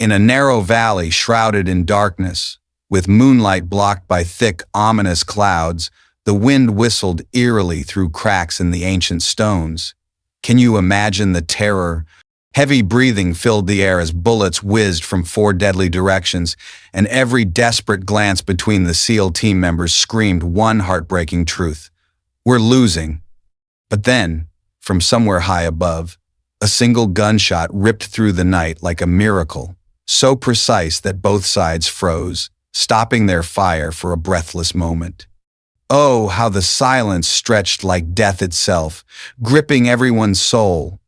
In a narrow valley shrouded in darkness, with moonlight blocked by thick, ominous clouds, the wind whistled eerily through cracks in the ancient stones. Can you imagine the terror? Heavy breathing filled the air as bullets whizzed from 4 deadly directions, and every desperate glance between the SEAL team members screamed one heartbreaking truth. We're losing. But then, from somewhere high above, a single gunshot ripped through the night like a miracle, so precise that both sides froze, stopping their fire for a breathless moment. Oh, how the silence stretched like death itself, gripping everyone's soul.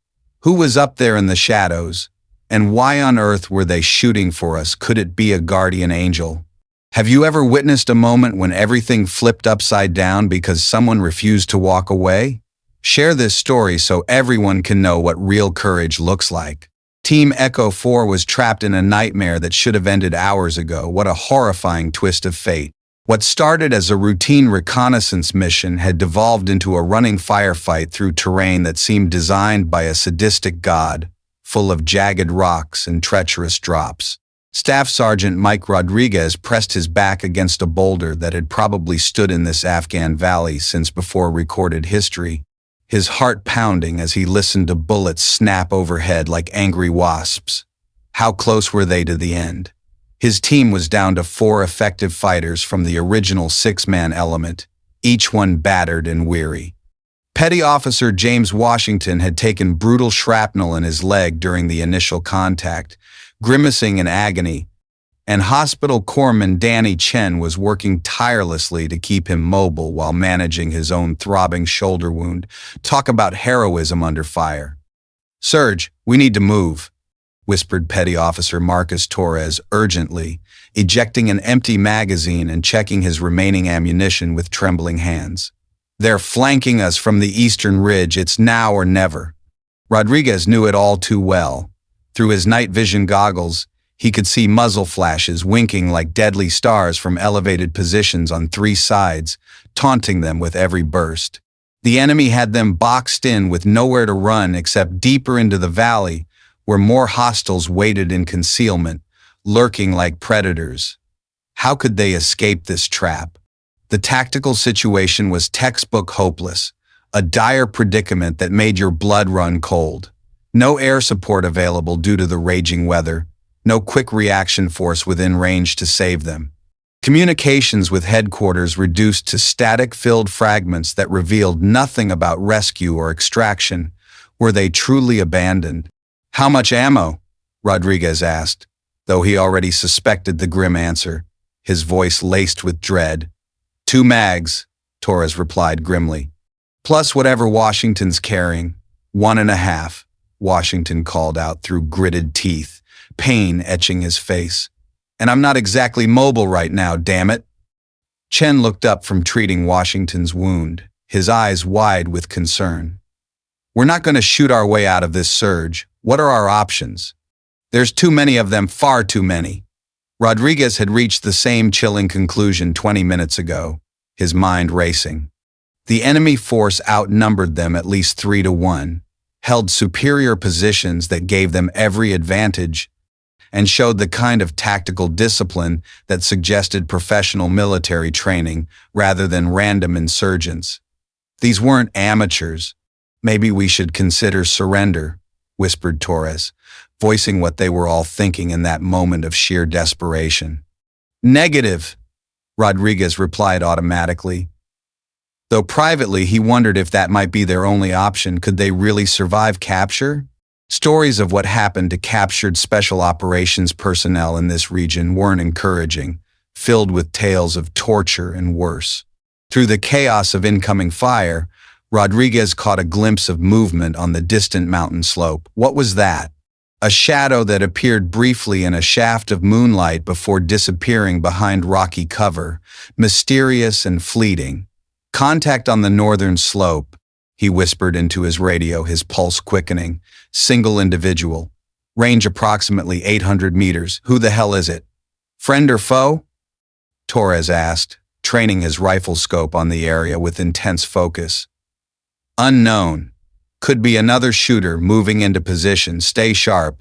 Who was up there in the shadows? And why on earth were they shooting for us? Could it be a guardian angel? Have you ever witnessed a moment when everything flipped upside down because someone refused to walk away? Share this story so everyone can know what real courage looks like. Team Echo 4 was trapped in a nightmare that should have ended hours ago. What a horrifying twist of fate. What started as a routine reconnaissance mission had devolved into a running firefight through terrain that seemed designed by a sadistic god, full of jagged rocks and treacherous drops. Staff Sergeant Mike Rodriguez pressed his back against a boulder that had probably stood in this Afghan valley since before recorded history, his heart pounding as he listened to bullets snap overhead like angry wasps. How close were they to the end? His team was down to 4 effective fighters from the original 6-man element, each one battered and weary. Petty Officer James Washington had taken brutal shrapnel in his leg during the initial contact, grimacing in agony, and Hospital Corpsman Danny Chen was working tirelessly to keep him mobile while managing his own throbbing shoulder wound. Talk about heroism under fire. "Serge, we need to move," whispered Petty Officer Marcus Torres urgently, ejecting an empty magazine and checking his remaining ammunition with trembling hands. "They're flanking us from the eastern ridge. It's now or never." Rodriguez knew it all too well. Through his night vision goggles, he could see muzzle flashes winking like deadly stars from elevated positions on 3 sides, taunting them with every burst. The enemy had them boxed in with nowhere to run except deeper into the valley, where more hostiles waited in concealment, lurking like predators. How could they escape this trap? The tactical situation was textbook hopeless, a dire predicament that made your blood run cold. No air support available due to the raging weather, no quick reaction force within range to save them. Communications with headquarters reduced to static-filled fragments that revealed nothing about rescue or extraction. Were they truly abandoned? "How much ammo?" Rodriguez asked, though he already suspected the grim answer, his voice laced with dread. 2 mags, Torres replied grimly. "Plus whatever Washington's carrying. 1.5, Washington called out through gritted teeth, pain etching his face. "And I'm not exactly mobile right now, damn it." Chen looked up from treating Washington's wound, his eyes wide with concern. "We're not going to shoot our way out of this surge. What are our options?" "There's too many of them, far too many." Rodriguez had reached the same chilling conclusion 20 minutes ago, his mind racing. The enemy force outnumbered them at least 3-1, held superior positions that gave them every advantage, and showed the kind of tactical discipline that suggested professional military training rather than random insurgents. These weren't amateurs. "Maybe we should consider surrender," whispered Torres, voicing what they were all thinking in that moment of sheer desperation. "Negative," Rodriguez replied automatically. Though privately he wondered if that might be their only option. Could they really survive capture? Stories of what happened to captured special operations personnel in this region weren't encouraging, filled with tales of torture and worse. Through the chaos of incoming fire, Rodriguez caught a glimpse of movement on the distant mountain slope. What was that? A shadow that appeared briefly in a shaft of moonlight before disappearing behind rocky cover, mysterious and fleeting. "Contact on the northern slope," he whispered into his radio, his pulse quickening. "Single individual. Range approximately 800 meters. Who the hell is it? Friend or foe?" Torres asked, training his rifle scope on the area with intense focus. "Unknown. Could be another shooter moving into position. Stay sharp."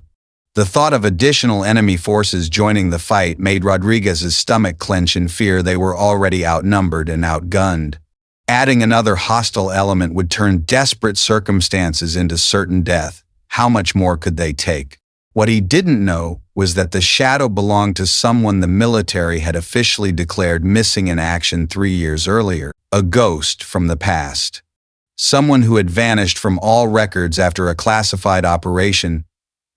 The thought of additional enemy forces joining the fight made Rodriguez's stomach clench in fear they were already outnumbered and outgunned. Adding another hostile element would turn desperate circumstances into certain death. How much more could they take? What he didn't know was that the shadow belonged to someone the military had officially declared missing in action 3 years earlier, a ghost from the past. Someone who had vanished from all records after a classified operation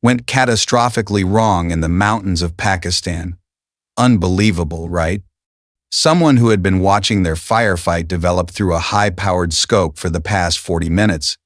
went catastrophically wrong in the mountains of Pakistan. Unbelievable, right? Someone who had been watching their firefight develop through a high-powered scope for the past 40 minutes,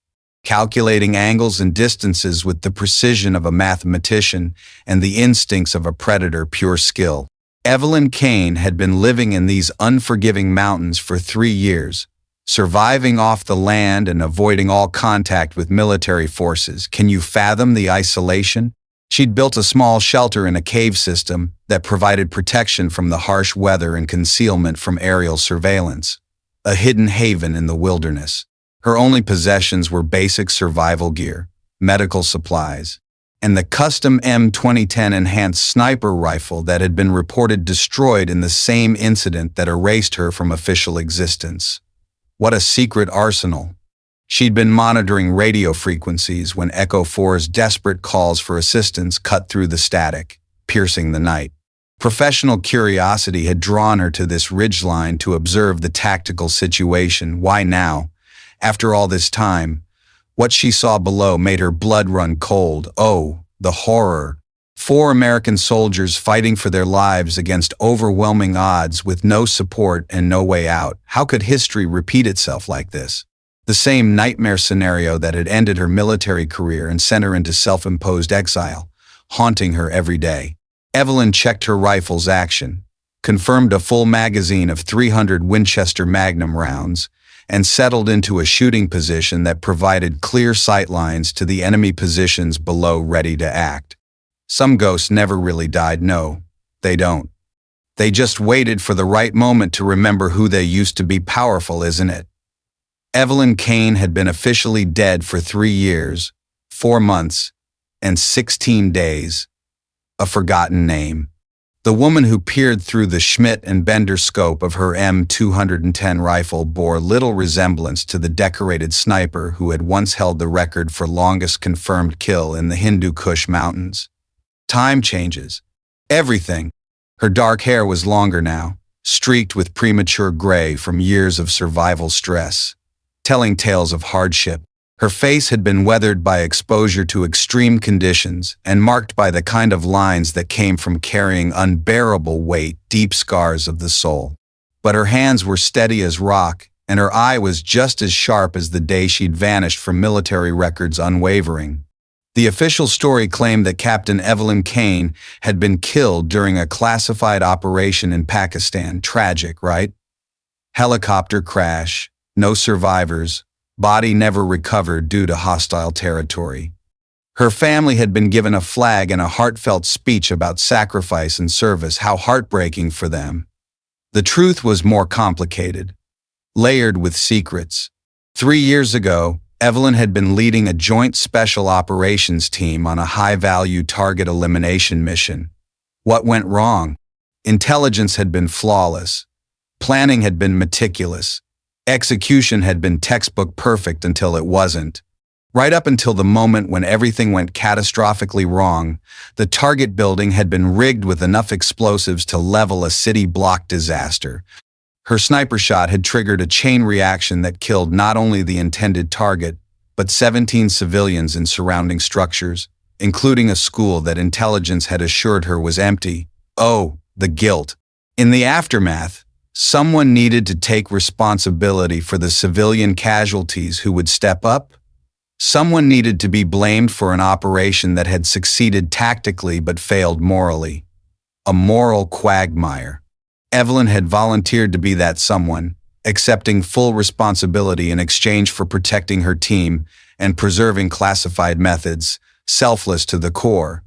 calculating angles and distances with the precision of a mathematician and the instincts of a predator, pure skill. Evelyn Kane had been living in these unforgiving mountains for 3 years, surviving off the land and avoiding all contact with military forces. Can you fathom the isolation? She'd built a small shelter in a cave system that provided protection from the harsh weather and concealment from aerial surveillance, a hidden haven in the wilderness. Her only possessions were basic survival gear, medical supplies, and the custom M2010 enhanced sniper rifle that had been reported destroyed in the same incident that erased her from official existence. What a secret arsenal! She'd been monitoring radio frequencies when Echo 4's desperate calls for assistance cut through the static, piercing the night. Professional curiosity had drawn her to this ridgeline to observe the tactical situation. Why now? After all this time, what she saw below made her blood run cold. Oh, the horror! 4 American soldiers fighting for their lives against overwhelming odds with no support and no way out. How could history repeat itself like this? The same nightmare scenario that had ended her military career and sent her into self-imposed exile, haunting her every day. Evelyn checked her rifle's action, confirmed a full magazine of 300 Winchester Magnum rounds, and settled into a shooting position that provided clear sightlines to the enemy positions below, ready to act. Some ghosts never really died. No, they don't. They just waited for the right moment to remember who they used to be. Powerful, isn't it? Evelyn Kane had been officially dead for 3 years, 4 months, and 16 days. A forgotten name. The woman who peered through the Schmidt and Bender scope of her M210 rifle bore little resemblance to the decorated sniper who had once held the record for longest confirmed kill in the Hindu Kush Mountains. Time changes. Everything. Her dark hair was longer now, streaked with premature gray from years of survival stress, telling tales of hardship. Her face had been weathered by exposure to extreme conditions and marked by the kind of lines that came from carrying unbearable weight, deep scars of the soul. But her hands were steady as rock, and her eye was just as sharp as the day she'd vanished from military records, unwavering. The official story claimed that Captain Evelyn Kane had been killed during a classified operation in Pakistan. Tragic, right? Helicopter crash, no survivors, body never recovered due to hostile territory. Her family had been given a flag and a heartfelt speech about sacrifice and service. How heartbreaking for them. The truth was more complicated, layered with secrets. 3 years ago, Evelyn had been leading a joint special operations team on a high-value target elimination mission. What went wrong? Intelligence had been flawless. Planning had been meticulous. Execution had been textbook perfect until it wasn't. Right up until the moment when everything went catastrophically wrong, the target building had been rigged with enough explosives to level a city block disaster. Her sniper shot had triggered a chain reaction that killed not only the intended target, but 17 civilians in surrounding structures, including a school that intelligence had assured her was empty. Oh, the guilt. In the aftermath, someone needed to take responsibility for the civilian casualties. Who would step up? Someone needed to be blamed for an operation that had succeeded tactically but failed morally. A moral quagmire. Evelyn had volunteered to be that someone, accepting full responsibility in exchange for protecting her team and preserving classified methods, selfless to the core.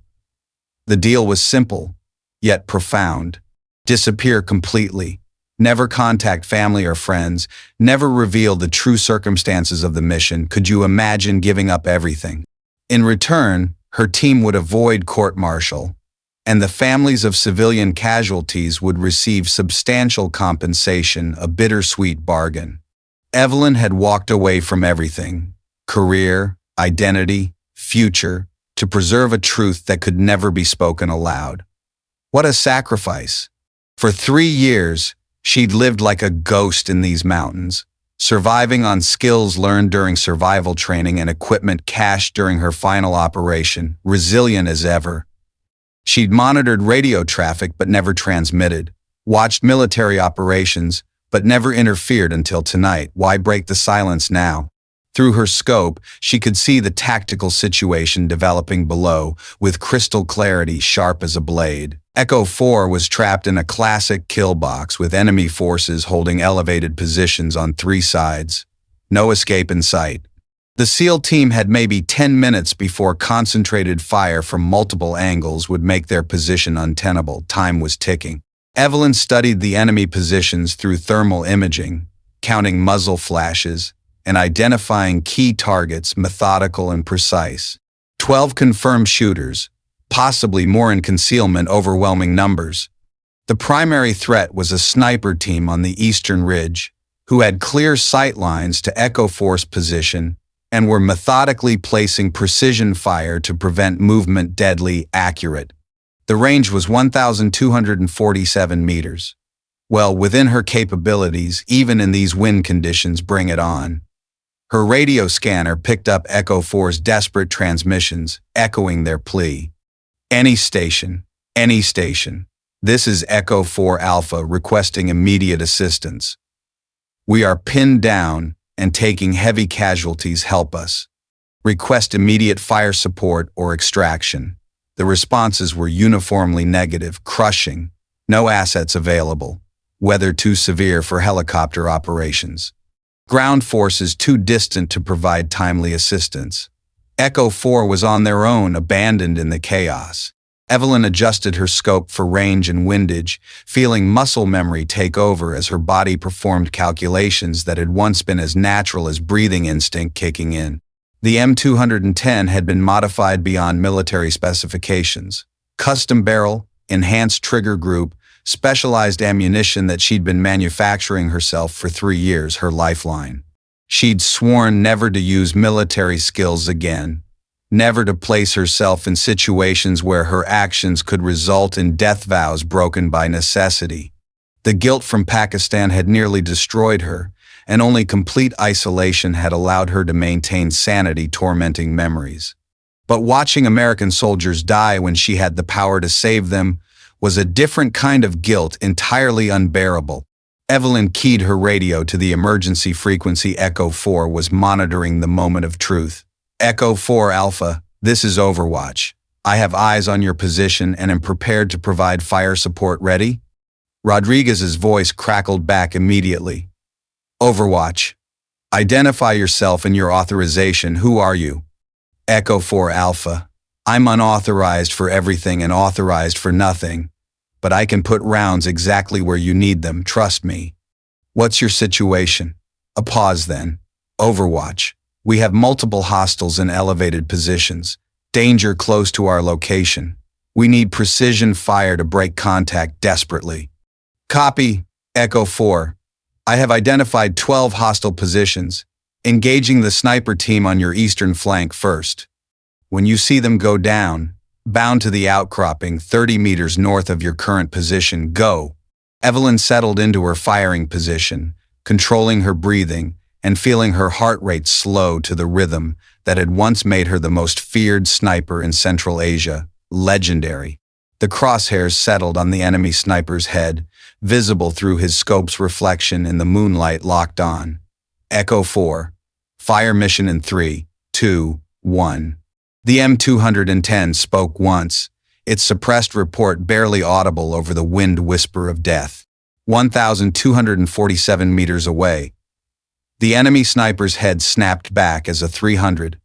The deal was simple, yet profound. Disappear completely. Never contact family or friends. Never reveal the true circumstances of the mission. Could you imagine giving up everything? In return, her team would avoid court-martial, and the families of civilian casualties would receive substantial compensation, a bittersweet bargain. Evelyn had walked away from everything, career, identity, future, to preserve a truth that could never be spoken aloud. What a sacrifice! For 3 years, she'd lived like a ghost in these mountains, surviving on skills learned during survival training and equipment cached during her final operation, resilient as ever. She'd monitored radio traffic but never transmitted, watched military operations but never interfered until tonight. Why break the silence now? Through her scope, she could see the tactical situation developing below, with crystal clarity sharp as a blade. Echo 4 was trapped in a classic kill box with enemy forces holding elevated positions on 3 sides. No escape in sight. The SEAL team had maybe 10 minutes before concentrated fire from multiple angles would make their position untenable. Time was ticking. Evelyn studied the enemy positions through thermal imaging, counting muzzle flashes, and identifying key targets, methodical and precise. 12 confirmed shooters, possibly more in concealment, overwhelming numbers. The primary threat was a sniper team on the eastern ridge, who had clear sight lines to Echo 4's position and were methodically placing precision fire to prevent movement. Deadly accurate. The range was 1,247 meters. Well, within her capabilities, even in these wind conditions. Bring it on. Her radio scanner picked up Echo 4's desperate transmissions, echoing their plea. Any station. This is Echo 4 Alpha requesting immediate assistance. We are pinned down and taking heavy casualties. Help us. Request immediate fire support or extraction. The responses were uniformly negative, crushing. No assets available. Weather too severe for helicopter operations. Ground forces too distant to provide timely assistance. Echo 4 was on their own, abandoned in the chaos. Evelyn adjusted her scope for range and windage, feeling muscle memory take over as her body performed calculations that had once been as natural as breathing instinct kicking in. The M210 had been modified beyond military specifications. Custom barrel, enhanced trigger group, specialized ammunition that she'd been manufacturing herself for 3 years, her lifeline. She'd sworn never to use military skills again, never to place herself in situations where her actions could result in death vows broken by necessity. The guilt from Pakistan had nearly destroyed her, and only complete isolation had allowed her to maintain sanity, tormenting memories. But watching American soldiers die when she had the power to save them was a different kind of guilt, entirely unbearable. Evelyn keyed her radio to the emergency frequency. Echo 4 was monitoring the moment of truth. Echo 4 Alpha, this is Overwatch. I have eyes on your position and am prepared to provide fire support. Ready? Rodriguez's voice crackled back immediately. Overwatch. Identify yourself and your authorization. Who are you? Echo 4 Alpha. I'm unauthorized for everything and authorized for nothing, but I can put rounds exactly where you need them, trust me. What's your situation? A pause then. Overwatch. We have multiple hostiles in elevated positions. Danger close to our location. We need precision fire to break contact desperately. Copy, Echo 4. I have identified 12 hostile positions, engaging the sniper team on your eastern flank first. When you see them go down, bound to the outcropping 30 meters north of your current position, go. Evelyn settled into her firing position, controlling her breathing and feeling her heart rate slow to the rhythm that had once made her the most feared sniper in Central Asia, legendary. The crosshairs settled on the enemy sniper's head, visible through his scope's reflection in the moonlight. Locked on. Echo 4. Fire mission in 3, 2, 1. The M210 spoke once, its suppressed report barely audible over the wind whisper of death. 1,247 meters away. The enemy sniper's head snapped back as a .300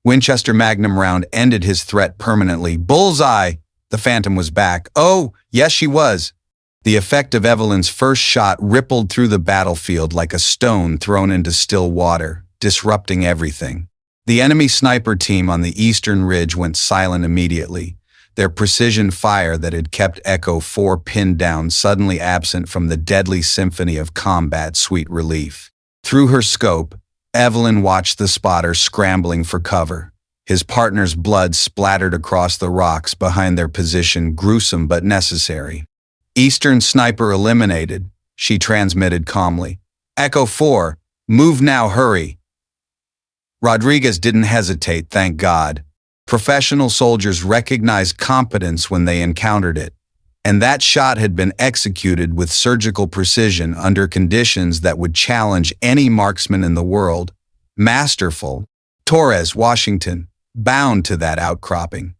Winchester Magnum round ended his threat permanently. Bullseye! The Phantom was back. Oh, yes she was. The effect of Evelyn's first shot rippled through the battlefield like a stone thrown into still water, disrupting everything. The enemy sniper team on the eastern ridge went silent immediately, their precision fire that had kept Echo 4 pinned down suddenly absent from the deadly symphony of combat sweet relief. Through her scope, Evelyn watched the spotter scrambling for cover. His partner's blood splattered across the rocks behind their position, gruesome but necessary. Eastern sniper eliminated, she transmitted calmly. Echo 4, move now, hurry. Rodriguez didn't hesitate, thank God. Professional soldiers recognized competence when they encountered it, and that shot had been executed with surgical precision under conditions that would challenge any marksman in the world. Masterful. Torres, Washington, bound to that outcropping.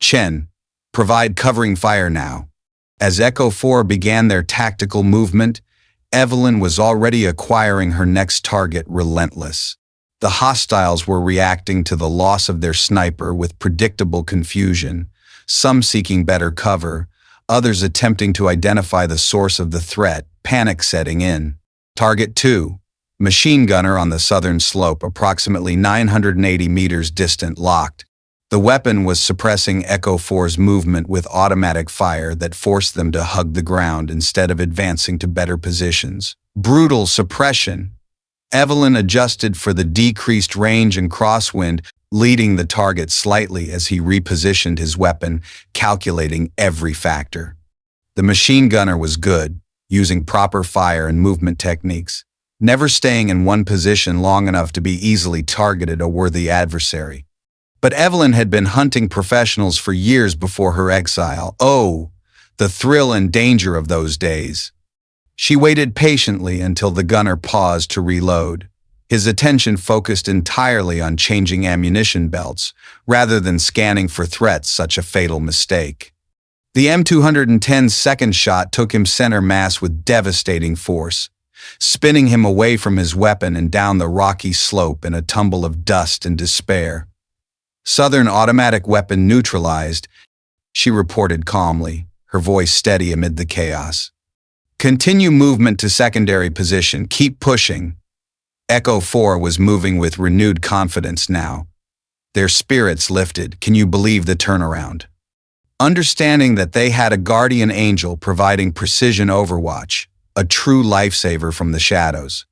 Chen, provide covering fire now. As Echo 4 began their tactical movement, Evelyn was already acquiring her next target, Relentless. The hostiles were reacting to the loss of their sniper with predictable confusion, some seeking better cover, others attempting to identify the source of the threat, panic setting in. Target 2, machine gunner on the southern slope, approximately 980 meters distant, locked. The weapon was suppressing Echo 4's movement with automatic fire that forced them to hug the ground instead of advancing to better positions. Brutal suppression. Evelyn adjusted for the decreased range and crosswind, leading the target slightly as he repositioned his weapon, calculating every factor. The machine gunner was good, using proper fire and movement techniques, never staying in one position long enough to be easily targeted a worthy adversary. But Evelyn had been hunting professionals for years before her exile. Oh, the thrill and danger of those days. She waited patiently until the gunner paused to reload, his attention focused entirely on changing ammunition belts, rather than scanning for threats, such a fatal mistake. The M210's second shot took him center mass with devastating force, spinning him away from his weapon and down the rocky slope in a tumble of dust and despair. Southern automatic weapon neutralized, she reported calmly, her voice steady amid the chaos. Continue movement to secondary position. Keep pushing. Echo 4 was moving with renewed confidence now. Their spirits lifted. Can you believe the turnaround? Understanding that they had a guardian angel providing precision overwatch, a true lifesaver from the shadows.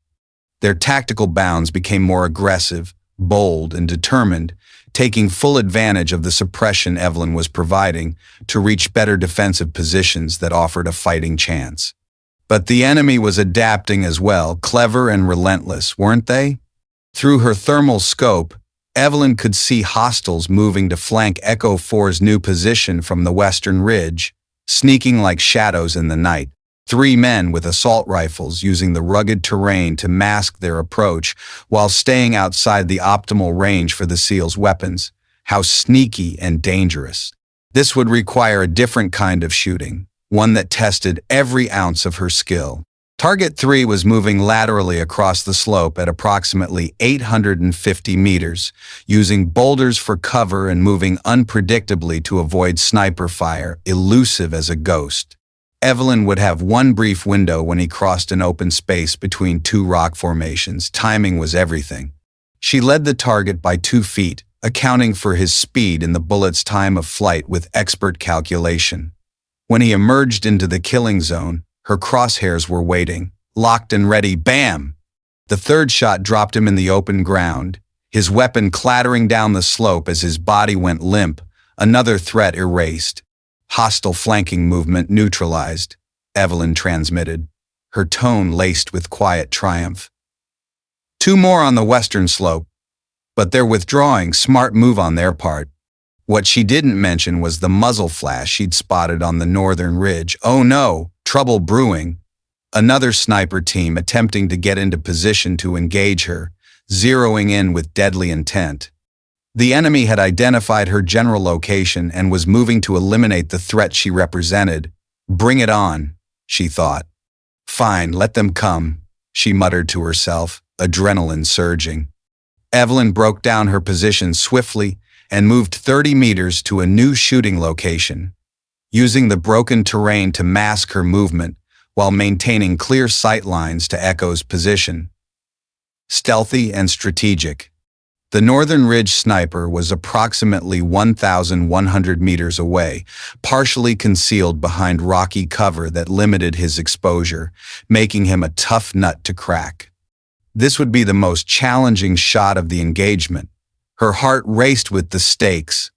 Their tactical bounds became more aggressive, bold, and determined, taking full advantage of the suppression Evelyn was providing to reach better defensive positions that offered a fighting chance. But the enemy was adapting as well, clever and relentless, weren't they? Through her thermal scope, Evelyn could see hostiles moving to flank Echo 4's new position from the western ridge, sneaking like shadows in the night. 3 men with assault rifles using the rugged terrain to mask their approach while staying outside the optimal range for the SEAL's weapons. How sneaky and dangerous. This would require a different kind of shooting, one that tested every ounce of her skill. Target 3 was moving laterally across the slope at approximately 850 meters, using boulders for cover and moving unpredictably to avoid sniper fire, elusive as a ghost. Evelyn would have one brief window when he crossed an open space between 2 rock formations. Timing was everything. She led the target by 2 feet, accounting for his speed and the bullet's time of flight with expert calculation. When he emerged into the killing zone, her crosshairs were waiting, locked and ready. Bam! The 3rd shot dropped him in the open ground, his weapon clattering down the slope as his body went limp, another threat erased. Hostile flanking movement neutralized, Evelyn transmitted, her tone laced with quiet triumph. 2 more on the western slope, but they're withdrawing. Smart move on their part. What she didn't mention was the muzzle flash she'd spotted on the northern ridge. Oh no, trouble brewing. Another sniper team attempting to get into position to engage her, zeroing in with deadly intent. The enemy had identified her general location and was moving to eliminate the threat she represented. Bring it on, she thought. Fine, let them come, she muttered to herself, adrenaline surging. Evelyn broke down her position swiftly and moved 30 meters to a new shooting location, using the broken terrain to mask her movement while maintaining clear sight lines to Echo's position. Stealthy and strategic. The Northern Ridge sniper was approximately 1,100 meters away, partially concealed behind rocky cover that limited his exposure, making him a tough nut to crack. This would be the most challenging shot of the engagement. Her heart raced with the stakes.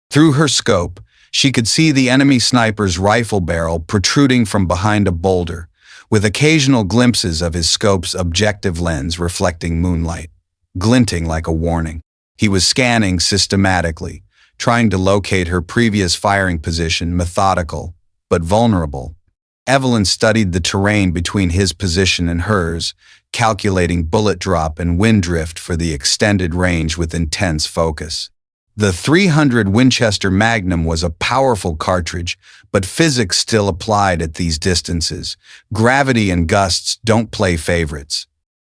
Through her scope, she could see the enemy sniper's rifle barrel protruding from behind a boulder, with occasional glimpses of his scope's objective lens reflecting moonlight, glinting like a warning. He was scanning systematically, trying to locate her previous firing position, methodical, but vulnerable. Evelyn studied the terrain between his position and hers, calculating bullet drop and wind drift for the extended range with intense focus. The .300 Winchester Magnum was a powerful cartridge, but physics still applied at these distances. Gravity and gusts don't play favorites.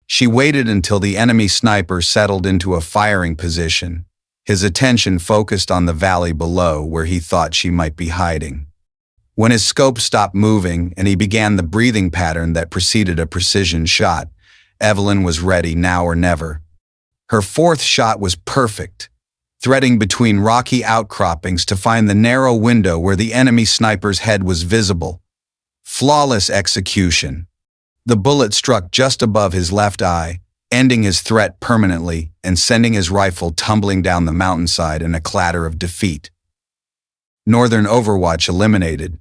She waited until the enemy sniper settled into a firing position, his attention focused on the valley below where he thought she might be hiding. When his scope stopped moving and he began the breathing pattern that preceded a precision shot, Evelyn was ready now or never. Her fourth shot was perfect, threading between rocky outcroppings to find the narrow window where the enemy sniper's head was visible. Flawless execution. The bullet struck just above his left eye, ending his threat permanently and sending his rifle tumbling down the mountainside in a clatter of defeat. Northern Overwatch eliminated,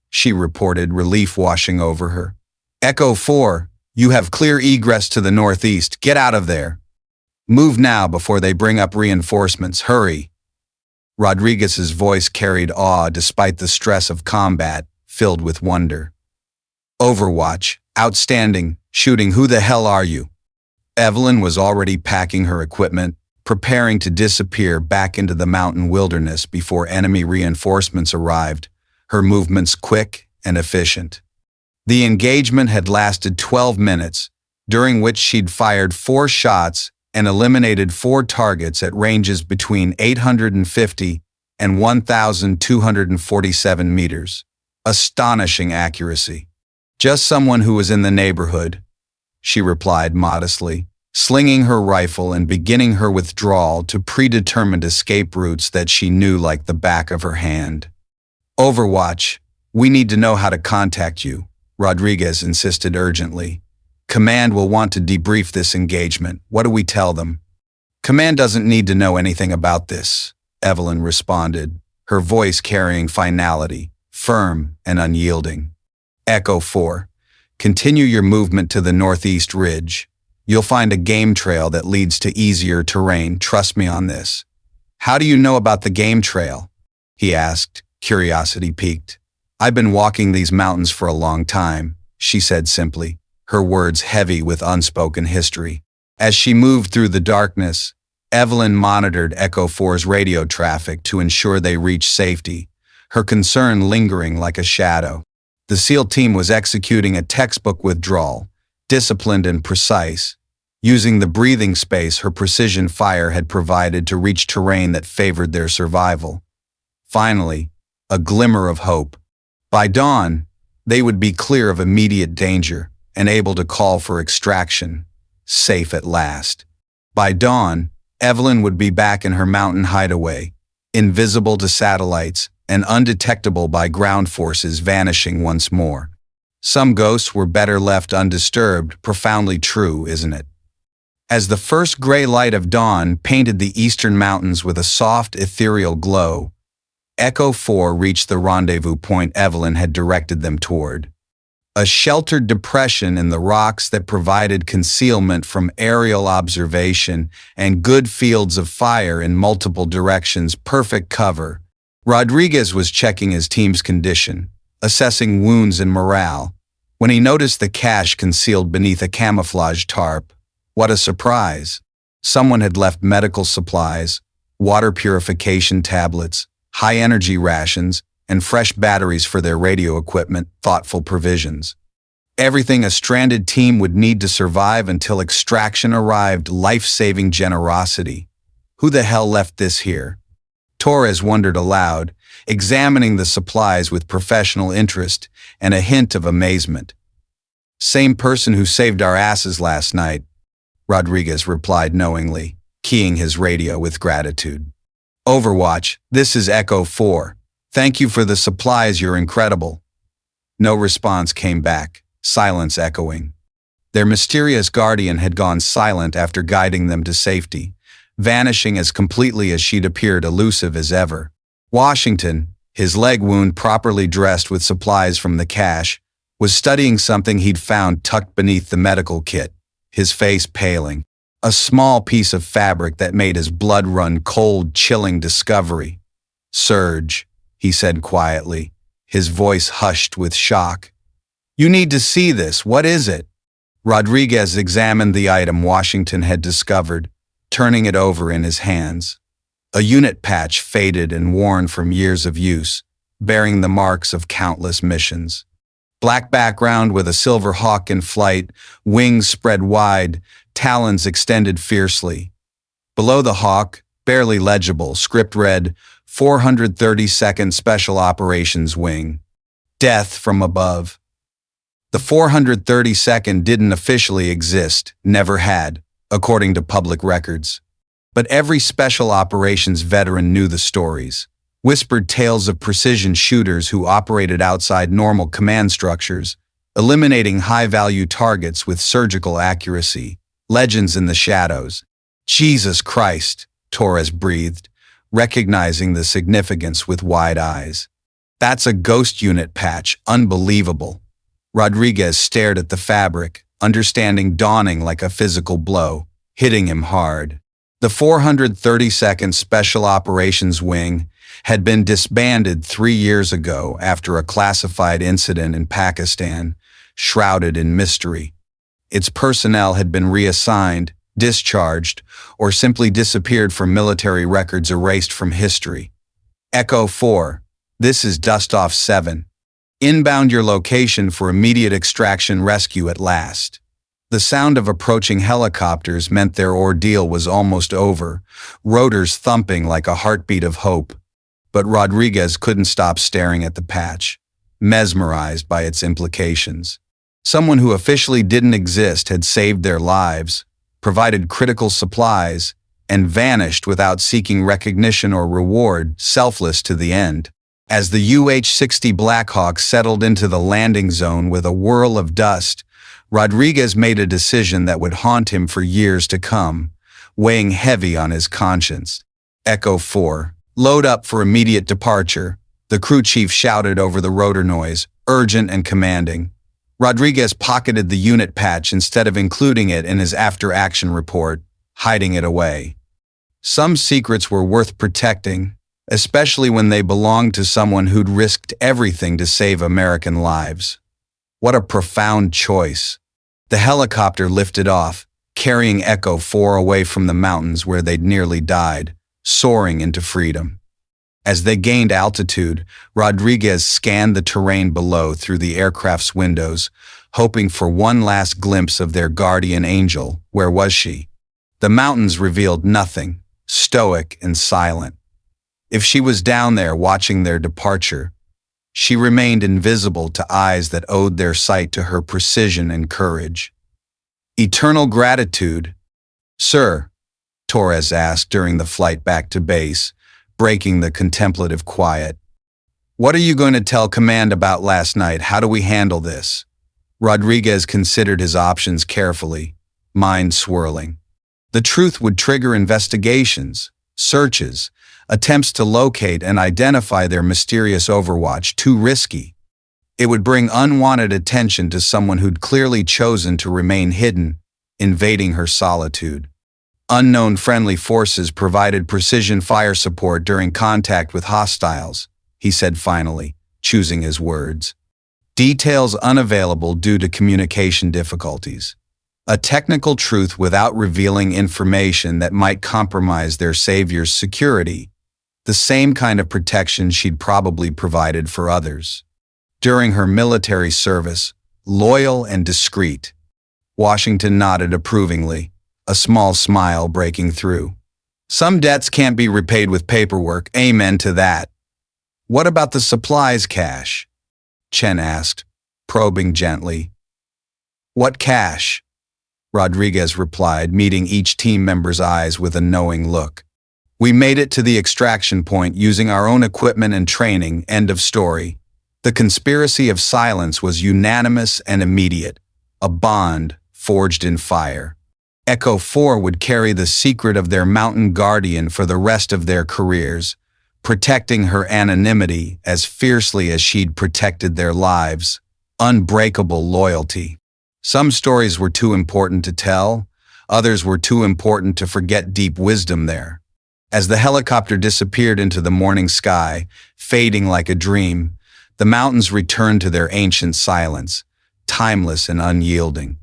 she reported, relief washing over her. Echo 4, you have clear egress to the northeast. Get out of there. Move now before they bring up reinforcements. Hurry. Rodriguez's voice carried awe despite the stress of combat, filled with wonder. Overwatch, outstanding, shooting. Who the hell are you? Evelyn was already packing her equipment, preparing to disappear back into the mountain wilderness before enemy reinforcements arrived, her movements quick and efficient. The engagement had lasted 12 minutes, during which she'd fired 4 shots and eliminated 4 targets at ranges between 850 and 1,247 meters. Astonishing accuracy. Just someone who was in the neighborhood, she replied modestly, slinging her rifle and beginning her withdrawal to predetermined escape routes that she knew like the back of her hand. Overwatch, we need to know how to contact you, Rodriguez insisted urgently. Command will want to debrief this engagement. What do we tell them? Command doesn't need to know anything about this, Evelyn responded, her voice carrying finality, firm and unyielding. Echo 4, continue your movement to the northeast ridge. You'll find a game trail that leads to easier terrain. Trust me on this. How do you know about the game trail? He asked, curiosity piqued. I've been walking these mountains for a long time, she said simply, her words heavy with unspoken history. As she moved through the darkness, Evelyn monitored Echo 4's radio traffic to ensure they reached safety, her concern lingering like a shadow. The SEAL team was executing a textbook withdrawal, disciplined and precise, using the breathing space her precision fire had provided to reach terrain that favored their survival. Finally, a glimmer of hope. By dawn, they would be clear of immediate danger and able to call for extraction, safe at last. By dawn, Evelyn would be back in her mountain hideaway, invisible to satellites and undetectable by ground forces, vanishing once more. Some ghosts were better left undisturbed. Profoundly true, isn't it? As the first gray light of dawn painted the eastern mountains with a soft, ethereal glow, Echo 4 reached the rendezvous point Evelyn had directed them toward. A sheltered depression in the rocks that provided concealment from aerial observation and good fields of fire in multiple directions, perfect cover. Rodriguez was checking his team's condition, assessing wounds and morale, when he noticed the cache concealed beneath a camouflage tarp. What a surprise! Someone had left medical supplies, water purification tablets, high-energy rations, and fresh batteries for their radio equipment, thoughtful provisions. Everything a stranded team would need to survive until extraction arrived. Life-saving generosity. Who the hell left this here? Torres wondered aloud, examining the supplies with professional interest and a hint of amazement. Same person who saved our asses last night, Rodriguez replied knowingly. keying his radio with gratitude. Overwatch, this is Echo 4. Thank you for the supplies, you're incredible. No response came back, silence echoing. Their mysterious guardian had gone silent after guiding them to safety, vanishing as completely as she'd appeared elusive as ever. Washington, his leg wound properly dressed with supplies from the cache, was studying something he'd found tucked beneath the medical kit, his face paling. A small piece of fabric that made his blood run cold, chilling discovery. Surge, he said quietly, his voice hushed with shock. You need to see this, what is it? Rodriguez examined the item Washington had discovered, turning it over in his hands. A unit patch faded and worn from years of use, bearing the marks of countless missions. Black background with a silver hawk in flight, wings spread wide, talons extended fiercely. Below the hawk, barely legible, script read, 432nd Special Operations Wing. Death from above. The 432nd didn't officially exist, never had, according to public records. But every special operations veteran knew the stories. Whispered tales of precision shooters who operated outside normal command structures, eliminating high-value targets with surgical accuracy. Legends in the shadows. Jesus Christ, Torres breathed, recognizing the significance with wide eyes. That's a ghost unit patch, unbelievable. Rodriguez stared at the fabric, understanding dawning like a physical blow, hitting him hard. The 432nd Special Operations Wing had been disbanded 3 years ago after a classified incident in Pakistan, shrouded in mystery. Its personnel had been reassigned, discharged, or simply disappeared from military records erased from history. Echo 4, this is Dustoff 7. Inbound your location for immediate extraction rescue at last. The sound of approaching helicopters meant their ordeal was almost over, rotors thumping like a heartbeat of hope. But Rodriguez couldn't stop staring at the patch, mesmerized by its implications. Someone who officially didn't exist had saved their lives, provided critical supplies, and vanished without seeking recognition or reward, selfless to the end. As the UH-60 Blackhawk settled into the landing zone with a whirl of dust, Rodriguez made a decision that would haunt him for years to come, weighing heavy on his conscience. Echo 4, load up for immediate departure, the crew chief shouted over the rotor noise, urgent and commanding. Rodriguez pocketed the unit patch instead of including it in his after-action report, hiding it away. Some secrets were worth protecting, especially when they belonged to someone who'd risked everything to save American lives. What a profound choice. The helicopter lifted off, carrying Echo 4 away from the mountains where they'd nearly died, soaring into freedom. As they gained altitude, Rodriguez scanned the terrain below through the aircraft's windows, hoping for one last glimpse of their guardian angel. Where was she? The mountains revealed nothing, stoic and silent. If she was down there watching their departure, she remained invisible to eyes that owed their sight to her precision and courage. Eternal gratitude. Sir, Torres asked during the flight back to base, breaking the contemplative quiet. What are you going to tell command about last night? How do we handle this? Rodriguez considered his options carefully, mind swirling. The truth would trigger investigations, searches, attempts to locate and identify their mysterious Overwatch, too risky. It would bring unwanted attention to someone who'd clearly chosen to remain hidden, invading her solitude. Unknown friendly forces provided precision fire support during contact with hostiles, he said finally, choosing his words. Details unavailable due to communication difficulties. A technical truth without revealing information that might compromise their savior's security. The same kind of protection she'd probably provided for others. During her military service, loyal and discreet. Washington nodded approvingly, a small smile breaking through. Some debts can't be repaid with paperwork, amen to that. What about the supplies cache? Chen asked, probing gently. What cache? Rodriguez replied, meeting each team member's eyes with a knowing look. We made it to the extraction point using our own equipment and training, end of story. The conspiracy of silence was unanimous and immediate, a bond forged in fire. Echo 4 would carry the secret of their mountain guardian for the rest of their careers, protecting her anonymity as fiercely as she'd protected their lives. Unbreakable loyalty. Some stories were too important to tell, others were too important to forget deep wisdom there. As the helicopter disappeared into the morning sky, fading like a dream, the mountains returned to their ancient silence, timeless and unyielding.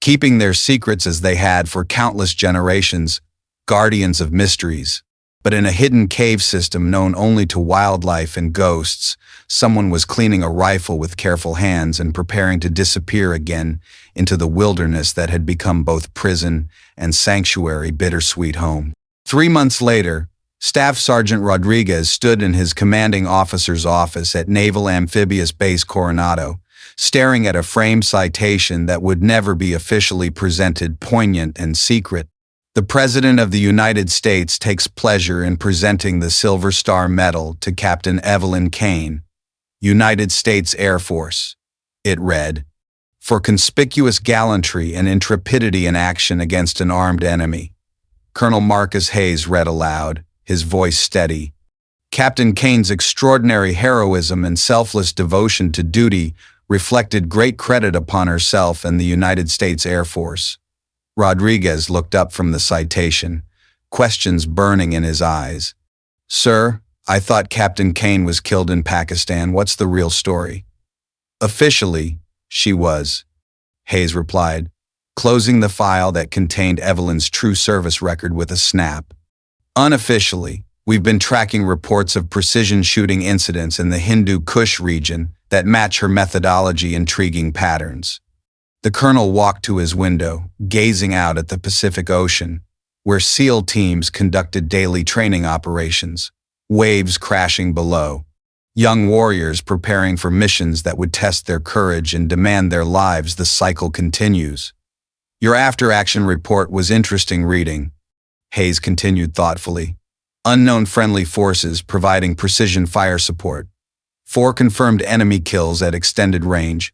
Keeping their secrets as they had for countless generations, guardians of mysteries. But in a hidden cave system known only to wildlife and ghosts, someone was cleaning a rifle with careful hands and preparing to disappear again into the wilderness that had become both prison and sanctuary, bittersweet home. 3 months later, Staff Sergeant Rodriguez stood in his commanding officer's office at Naval Amphibious Base Coronado, staring at a framed citation that would never be officially presented, poignant and secret. The President of the United States takes pleasure in presenting the Silver Star Medal to Captain Evelyn Kane, United States Air Force. It read, for conspicuous gallantry and intrepidity in action against an armed enemy. Colonel Marcus Hayes read aloud, his voice steady. Captain Kane's extraordinary heroism and selfless devotion to duty reflected great credit upon herself and the United States Air Force. Rodriguez looked up from the citation, questions burning in his eyes. Sir, I thought Captain Kane was killed in Pakistan. What's the real story? Officially, she was, Hayes replied, closing the file that contained Evelyn's true service record with a snap. Unofficially, we've been tracking reports of precision shooting incidents in the Hindu Kush region that match her methodology intriguing patterns. The colonel walked to his window, gazing out at the Pacific Ocean, where SEAL teams conducted daily training operations, waves crashing below, young warriors preparing for missions that would test their courage and demand their lives. The cycle continues. Your after-action report was interesting reading, Hayes continued thoughtfully. Unknown friendly forces providing precision fire support. 4 confirmed enemy kills at extended range.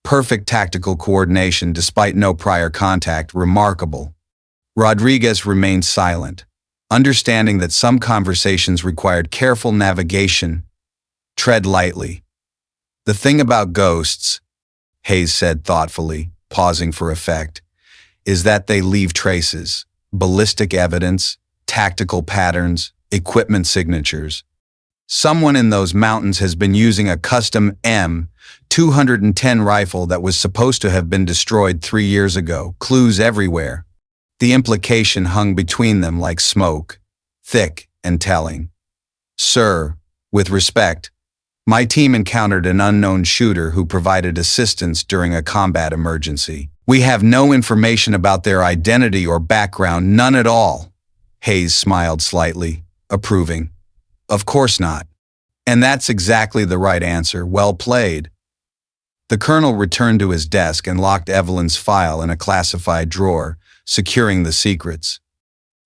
Perfect tactical coordination despite no prior contact, remarkable. Rodriguez remained silent, understanding that some conversations required careful navigation. Tread lightly. The thing about ghosts, Hayes said thoughtfully, pausing for effect, is that they leave traces, ballistic evidence, tactical patterns, equipment signatures. Someone in those mountains has been using a custom M210 rifle that was supposed to have been destroyed 3 years ago. Clues everywhere. The implication hung between them like smoke, thick and telling. Sir, with respect, my team encountered an unknown shooter who provided assistance during a combat emergency. We have no information about their identity or background, none at all. Hayes smiled slightly, approving. Of course not. And that's exactly the right answer. Well played. The colonel returned to his desk and locked Evelyn's file in a classified drawer, securing the secrets.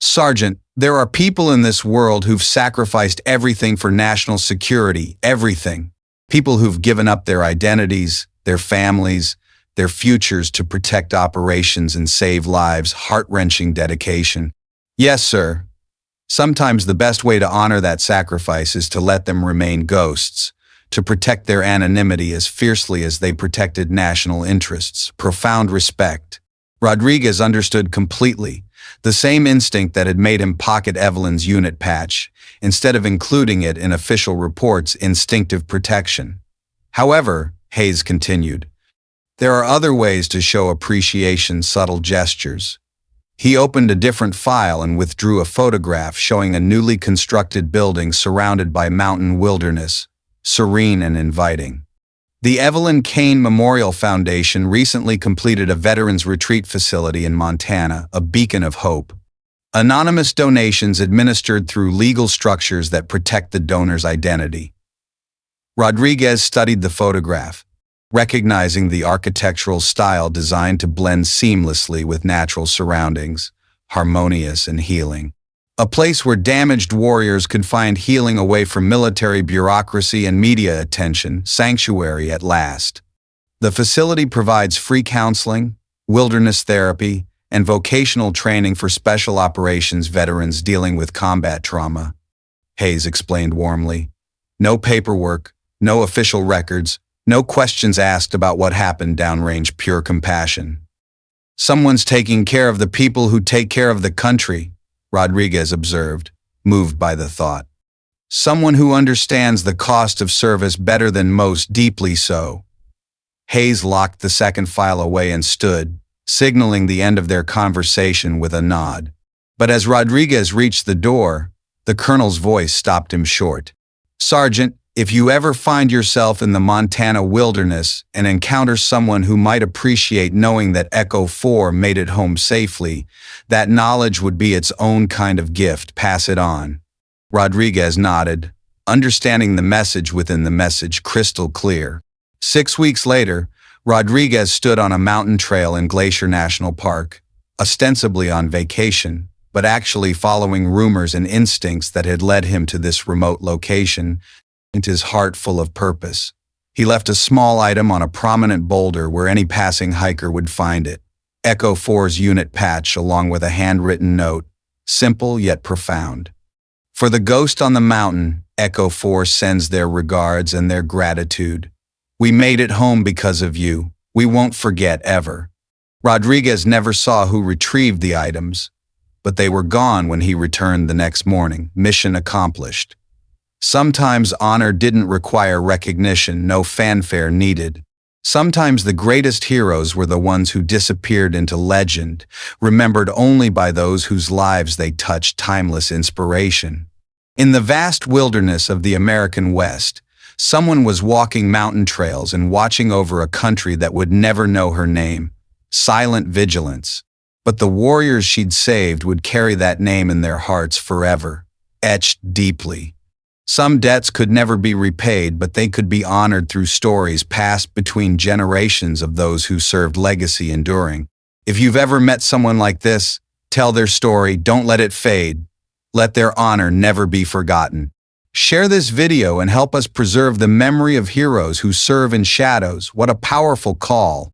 Sergeant, there are people in this world who've sacrificed everything for national security, everything. People who've given up their identities, their families, their futures to protect operations and save lives. Heart-wrenching dedication. Yes, sir. Sometimes the best way to honor that sacrifice is to let them remain ghosts, to protect their anonymity as fiercely as they protected national interests. Profound respect. Rodriguez understood completely, the same instinct that had made him pocket Evelyn's unit patch, instead of including it in official reports. Instinctive protection. However, Hayes continued, there are other ways to show appreciation, subtle gestures. He opened a different file and withdrew a photograph showing a newly constructed building surrounded by mountain wilderness, serene and inviting. The Evelyn Kane Memorial Foundation recently completed a veterans retreat facility in Montana, a beacon of hope. Anonymous donations administered through legal structures that protect the donor's identity. Rodriguez studied the photograph, recognizing the architectural style designed to blend seamlessly with natural surroundings, harmonious and healing. A place where damaged warriors could find healing away from military bureaucracy and media attention, sanctuary at last. The facility provides free counseling, wilderness therapy, and vocational training for special operations veterans dealing with combat trauma. Hayes explained warmly. No paperwork, no official records, no questions asked about what happened downrange, pure compassion. Someone's taking care of the people who take care of the country, Rodriguez observed, moved by the thought. Someone who understands the cost of service better than most, deeply so. Hayes locked the second file away and stood, signaling the end of their conversation with a nod. But as Rodriguez reached the door, the colonel's voice stopped him short. Sergeant, if you ever find yourself in the Montana wilderness and encounter someone who might appreciate knowing that Echo 4 made it home safely, that knowledge would be its own kind of gift. Pass it on. Rodriguez nodded, understanding the message within the message crystal clear. 6 weeks later, Rodriguez stood on a mountain trail in Glacier National Park, ostensibly on vacation, but actually following rumors and instincts that had led him to this remote location, and his heart full of purpose. He left a small item on a prominent boulder where any passing hiker would find it. Echo 4's unit patch along with a handwritten note, simple yet profound. For the ghost on the mountain, Echo 4 sends their regards and their gratitude. We made it home because of you. We won't forget ever. Rodriguez never saw who retrieved the items, but they were gone when he returned the next morning. Mission accomplished. Sometimes honor didn't require recognition, no fanfare needed. Sometimes the greatest heroes were the ones who disappeared into legend, remembered only by those whose lives they touched. Timeless inspiration. In the vast wilderness of the American West, someone was walking mountain trails and watching over a country that would never know her name. Silent vigilance. But the warriors she'd saved would carry that name in their hearts forever, etched deeply. Some debts could never be repaid, but they could be honored through stories passed between generations of those who served, legacy enduring. If you've ever met someone like this, tell their story, don't let it fade. Let their honor never be forgotten. Share this video and help us preserve the memory of heroes who serve in shadows. What a powerful call.